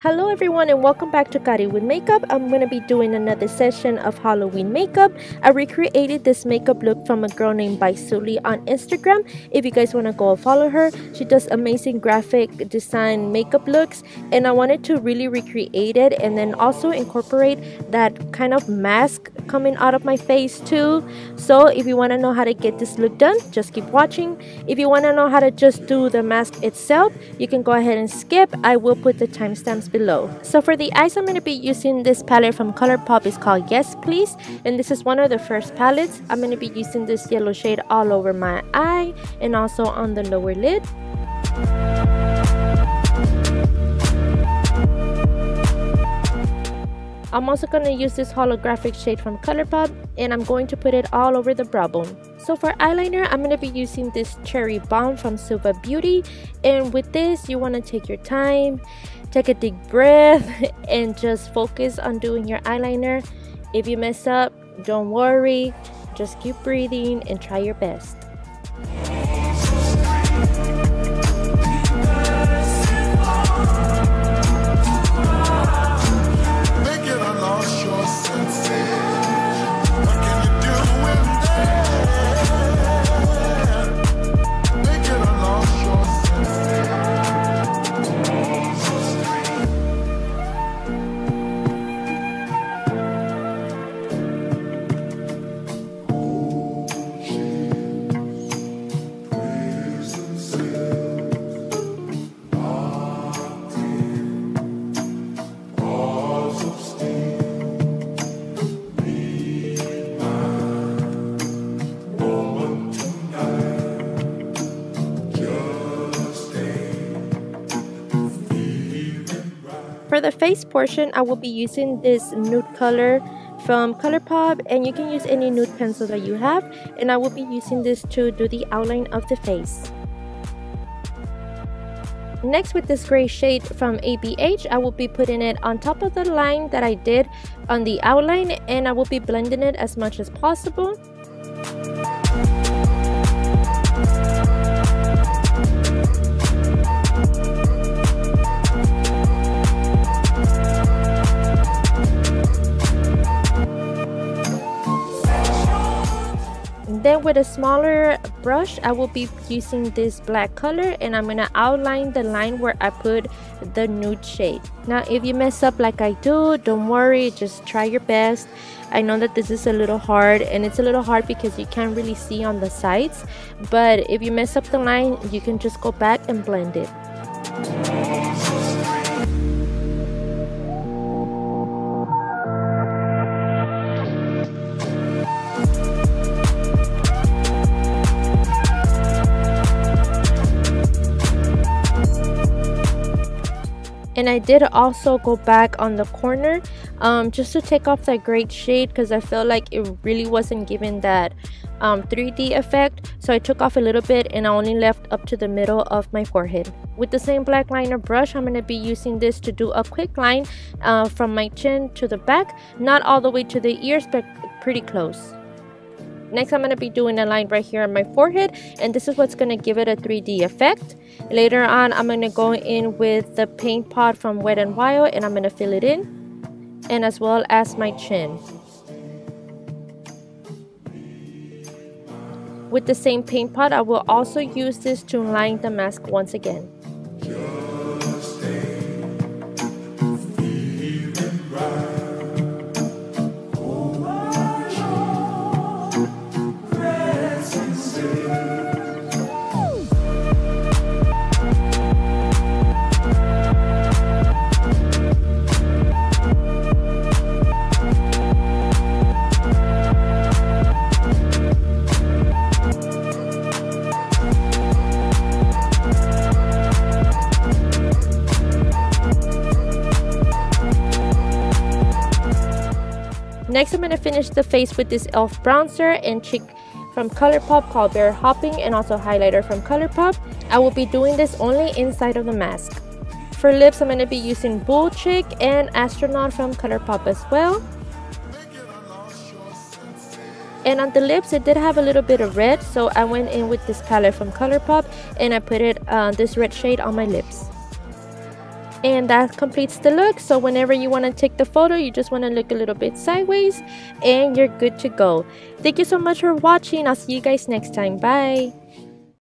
Hello everyone and welcome back to Kari with Makeup. I'm going to be doing another session of Halloween makeup. I recreated this makeup look from a girl named Baisuli on Instagram. If you guys want to go follow her, she does amazing graphic design makeup looks, and I wanted to really recreate it and then also incorporate that kind of mask coming out of my face too. So if you want to know how to get this look done, just keep watching. If you want to know how to just do the mask itself, you can go ahead and skip. I will put the timestamps below. So for the eyes, I'm going to be using this palette from ColourPop. It's called Yes Please, and this is one of the first palettes. I'm going to be using this yellow shade all over my eye and also on the lower lid. I'm also going to use this holographic shade from ColourPop, and I'm going to put it all over the brow bone. So for eyeliner, I'm going to be using this Cherry Bomb from Suva Beauty, and with this you want to take your time, take a deep breath, and just focus on doing your eyeliner. If you mess up, don't worry, just keep breathing and try your best. For the face portion, I will be using this nude color from ColourPop, and you can use any nude pencil that you have, and I will be using this to do the outline of the face. Next, with this gray shade from ABH, I will be putting it on top of the line that I did on the outline, and I will be blending it as much as possible. Then with a smaller brush, I will be using this black color, and I'm going to outline the line where I put the nude shade. Now if you mess up like I do, don't worry, just try your best. I know that this is a little hard, and it's a little hard because you can't really see on the sides, but if you mess up the line, you can just go back and blend it. And I did also go back on the corner just to take off that great shade, because I felt like it really wasn't giving that 3D effect. So I took off a little bit and I only left up to the middle of my forehead. With the same black liner brush, I'm going to be using this to do a quick line from my chin to the back. Not all the way to the ears, but pretty close. Next, I'm going to be doing a line right here on my forehead, and this is what's going to give it a 3D effect. Later on, I'm going to go in with the paint pot from Wet n Wild, and I'm going to fill it in, and as well as my chin. With the same paint pot, I will also use this to line the mask once again. Next, I'm going to finish the face with this e.l.f. bronzer and cheek from ColourPop called Bear Hopping, and also highlighter from ColourPop. I will be doing this only inside of the mask. For lips, I'm going to be using Bull Chick and Astronaut from ColourPop as well. And on the lips, it did have a little bit of red, so I went in with this palette from ColourPop and I put it this red shade on my lips. And that completes the look. So whenever you want to take the photo, you just want to look a little bit sideways and you're good to go. Thank you so much for watching. I'll see you guys next time. Bye.